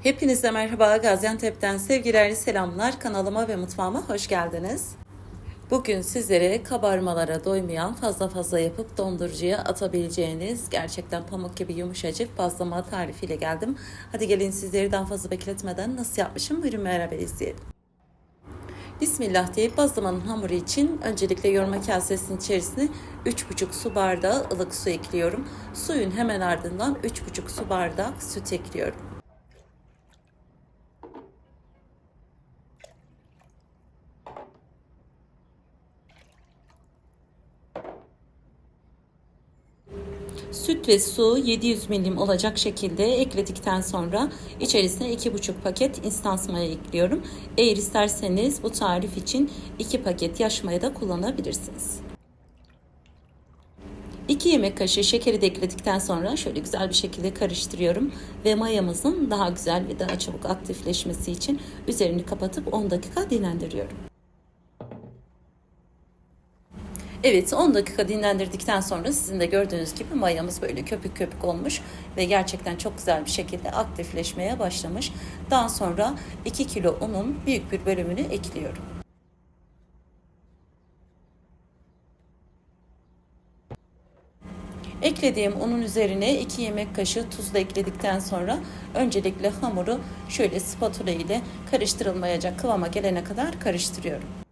Hepinize merhaba, Gaziantep'ten sevgilerle selamlar. Kanalıma ve mutfağıma hoş geldiniz. Bugün sizlere kabarmalara doymayan, fazla yapıp dondurucuya atabileceğiniz gerçekten pamuk gibi yumuşacık bazlama tarifiyle geldim. Hadi gelin sizleri daha fazla bekletmeden nasıl yapmışım buyurun beraber izleyelim. Bismillah deyip bazlamanın hamuru için öncelikle yoğurma kasesinin içerisine 3,5 su bardağı ılık su ekliyorum. Suyun hemen ardından 3,5 su bardak süt ekliyorum. Süt ve su 700 milim olacak şekilde ekledikten sonra içerisine 2,5 paket instant maya ekliyorum. Eğer isterseniz bu tarif için 2 paket yaş maya da kullanabilirsiniz. 2 yemek kaşığı şekeri de ekledikten sonra şöyle güzel bir şekilde karıştırıyorum ve mayamızın daha güzel ve daha çabuk aktifleşmesi için üzerini kapatıp 10 dakika dinlendiriyorum. Evet, 10 dakika dinlendirdikten sonra sizin de gördüğünüz gibi mayamız böyle köpük köpük olmuş ve gerçekten çok güzel bir şekilde aktifleşmeye başlamış. Daha sonra 2 kilo unun büyük bir bölümünü ekliyorum. Eklediğim unun üzerine 2 yemek kaşığı tuz da ekledikten sonra öncelikle hamuru şöyle spatula ile karıştırılmayacak kıvama gelene kadar karıştırıyorum.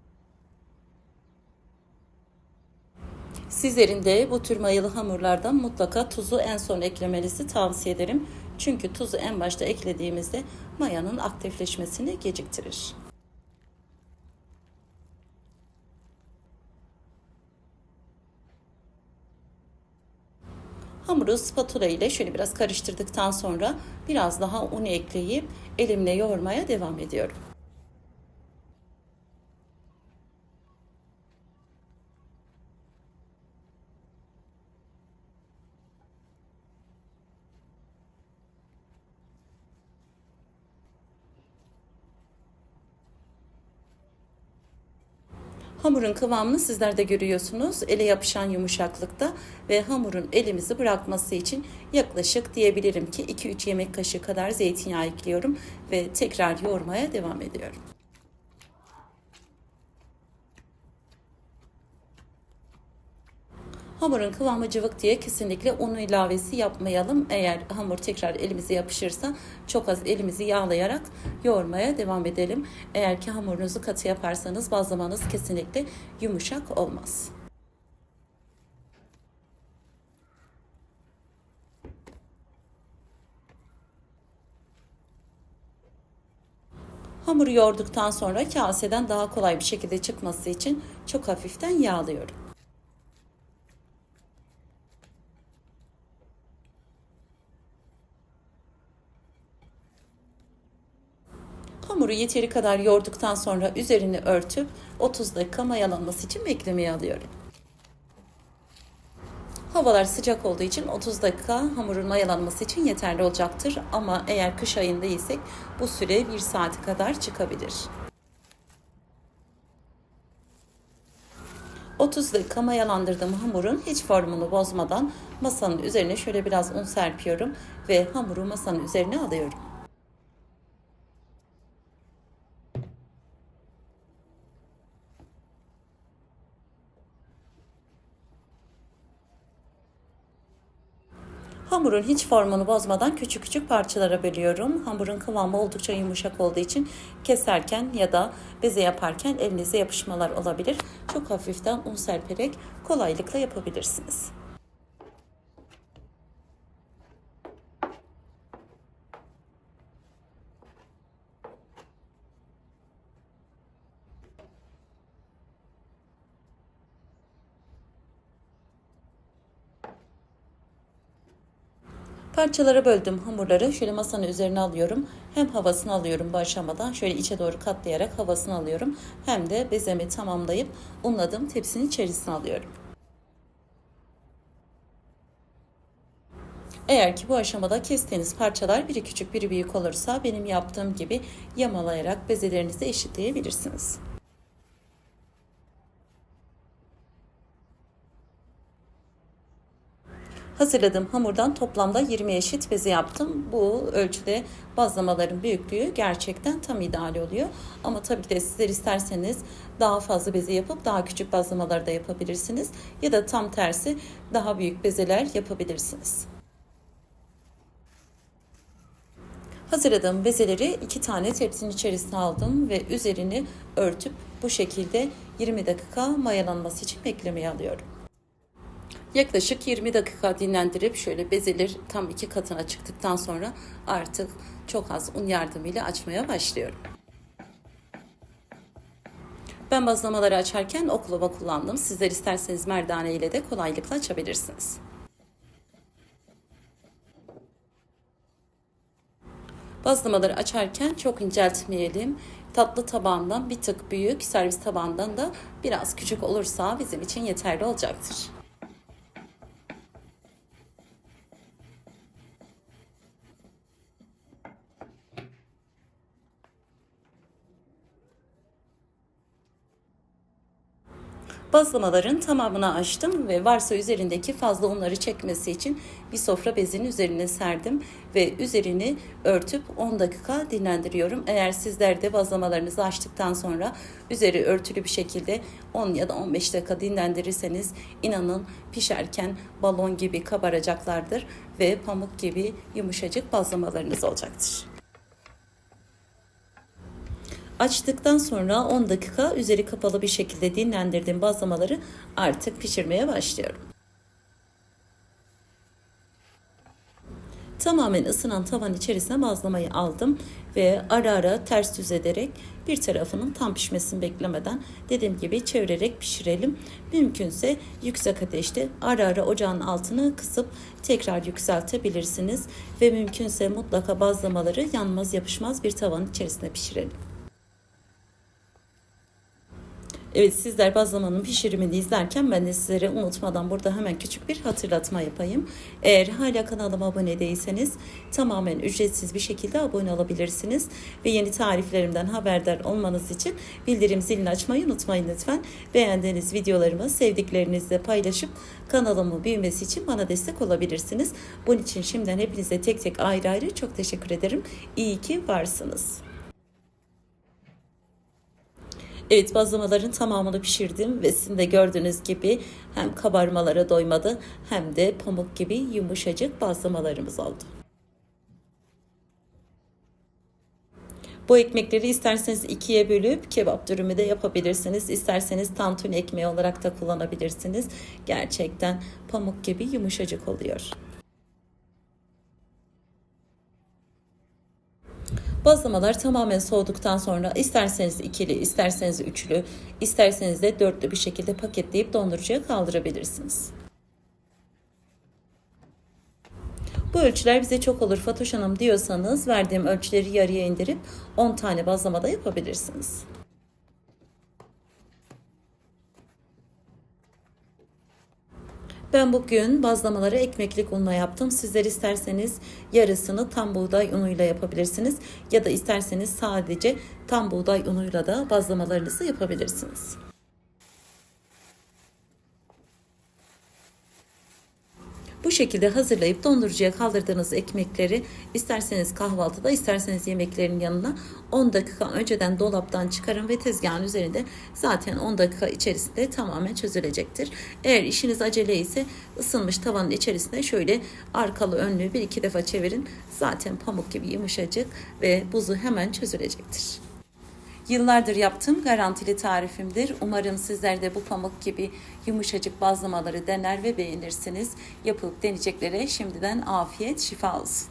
Sizlerin de bu tür mayalı hamurlardan mutlaka tuzu en son eklemenizi tavsiye ederim. Çünkü tuzu en başta eklediğimizde mayanın aktifleşmesini geciktirir. Hamuru spatula ile şöyle biraz karıştırdıktan sonra biraz daha un ekleyip elimle yoğurmaya devam ediyorum. Hamurun kıvamını sizler de görüyorsunuz. Ele yapışan yumuşaklıkta ve hamurun elimizi bırakması için yaklaşık diyebilirim ki 2-3 yemek kaşığı kadar zeytinyağı ekliyorum ve tekrar yoğurmaya devam ediyorum. Hamurun kıvamı cıvık diye kesinlikle un ilavesi yapmayalım. Eğer hamur tekrar elimize yapışırsa çok az elimizi yağlayarak yoğurmaya devam edelim. Eğer ki hamurunuzu katı yaparsanız bazlamanız kesinlikle yumuşak olmaz. Hamuru yoğurduktan sonra kaseden daha kolay bir şekilde çıkması için çok hafiften yağlıyorum. Hamuru yeteri kadar yoğurduktan sonra üzerini örtüp 30 dakika mayalanması için beklemeye alıyorum. Havalar sıcak olduğu için 30 dakika hamurun mayalanması için yeterli olacaktır. Ama eğer kış ayında isek bu süre 1 saate kadar çıkabilir. 30 dakika mayalandırdığım hamurun hiç formunu bozmadan masanın üzerine şöyle biraz un serpiyorum ve hamuru masanın üzerine alıyorum. Hamurun hiç formunu bozmadan küçük küçük parçalara bölüyorum. Hamurun kıvamı oldukça yumuşak olduğu için keserken ya da beze yaparken elinize yapışmalar olabilir. Çok hafiften un serperek kolaylıkla yapabilirsiniz. Parçalara böldüm hamurları. Şöyle masanın üzerine alıyorum. Hem havasını alıyorum bu aşamada. Şöyle içe doğru katlayarak havasını alıyorum. Hem de bezemi tamamlayıp unladığım tepsinin içerisine alıyorum. Eğer ki bu aşamada kestiğiniz parçalar biri küçük biri büyük olursa benim yaptığım gibi yamalayarak bezelerinizi eşitleyebilirsiniz. Hazırladığım hamurdan toplamda 20 eşit beze yaptım. Bu ölçüde bazlamaların büyüklüğü gerçekten tam ideal oluyor. Ama tabii ki de sizler isterseniz daha fazla beze yapıp daha küçük bazlamalar da yapabilirsiniz. Ya da tam tersi daha büyük bezeler yapabilirsiniz. Hazırladığım bezeleri 2 tane tepsinin içerisine aldım ve üzerini örtüp bu şekilde 20 dakika mayalanması için beklemeye alıyorum. Yaklaşık 20 dakika dinlendirip şöyle bezeler tam 2 katına çıktıktan sonra artık çok az un yardımıyla açmaya başlıyorum. Ben bazlamaları açarken oklava kullandım. Sizler isterseniz merdane ile de kolaylıkla açabilirsiniz. Bazlamaları açarken çok inceltmeyelim. Tatlı tabağından bir tık büyük, servis tabağından da biraz küçük olursa bizim için yeterli olacaktır. Bazlamaların tamamını açtım ve varsa üzerindeki fazla unları çekmesi için bir sofra bezinin üzerine serdim ve üzerini örtüp 10 dakika dinlendiriyorum. Eğer sizler de bazlamalarınızı açtıktan sonra üzeri örtülü bir şekilde 10 ya da 15 dakika dinlendirirseniz inanın pişerken balon gibi kabaracaklardır ve pamuk gibi yumuşacık bazlamalarınız olacaktır. Açtıktan sonra 10 dakika üzeri kapalı bir şekilde dinlendirdiğim bazlamaları artık pişirmeye başlıyorum. Tamamen ısınan tavan içerisine bazlamayı aldım ve ara ara ters düz ederek bir tarafının tam pişmesini beklemeden dediğim gibi çevirerek pişirelim. Mümkünse yüksek ateşte ara ara ocağın altını kısıp tekrar yükseltebilirsiniz ve mümkünse mutlaka bazlamaları yanmaz yapışmaz bir tavanın içerisine pişirelim. Evet, sizler bazlamanın pişirimini izlerken ben de sizlere unutmadan burada hemen küçük bir hatırlatma yapayım. Eğer hala kanalıma abone değilseniz tamamen ücretsiz bir şekilde abone olabilirsiniz. Ve yeni tariflerimden haberdar olmanız için bildirim zilini açmayı unutmayın lütfen. Beğendiğiniz videolarımı sevdiklerinizle paylaşıp kanalımın büyümesi için bana destek olabilirsiniz. Bunun için şimdiden hepinize tek tek ayrı ayrı çok teşekkür ederim. İyi ki varsınız. Evet, bazlamaların tamamını pişirdim ve sizin de gördüğünüz gibi hem kabarmalara doymadı hem de pamuk gibi yumuşacık bazlamalarımız oldu. Bu ekmekleri isterseniz ikiye bölüp kebap dürümü de yapabilirsiniz. İsterseniz tantuni ekmeği olarak da kullanabilirsiniz. Gerçekten pamuk gibi yumuşacık oluyor. Bazlamalar tamamen soğuduktan sonra isterseniz ikili, isterseniz üçlü, isterseniz de dörtlü bir şekilde paketleyip dondurucuya kaldırabilirsiniz. Bu ölçüler bize çok olur Fatoş Hanım diyorsanız verdiğim ölçüleri yarıya indirip 10 tane bazlamada yapabilirsiniz. Ben bugün bazlamaları ekmeklik unla yaptım. Sizler isterseniz yarısını tam buğday unuyla yapabilirsiniz. Ya da isterseniz sadece tam buğday unuyla da bazlamalarınızı yapabilirsiniz. Bu şekilde hazırlayıp dondurucuya kaldırdığınız ekmekleri isterseniz kahvaltıda isterseniz yemeklerin yanına 10 dakika önceden dolaptan çıkarın ve tezgahın üzerinde zaten 10 dakika içerisinde tamamen çözülecektir. Eğer işiniz acele ise ısınmış tavanın içerisinde şöyle arkalı önlü bir iki defa çevirin. Zaten pamuk gibi yumuşacık ve buzu hemen çözülecektir. Yıllardır yaptığım garantili tarifimdir. Umarım sizler de bu pamuk gibi yumuşacık bazlamaları dener ve beğenirsiniz. Yapıp deneyeceklere şimdiden afiyet, şifa olsun.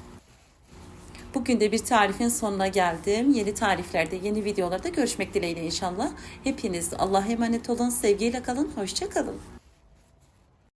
Bugün de bir tarifin sonuna geldim. Yeni tariflerde, yeni videolarda görüşmek dileğiyle inşallah. Hepiniz Allah'a emanet olun. Sevgiyle kalın. Hoşça kalın.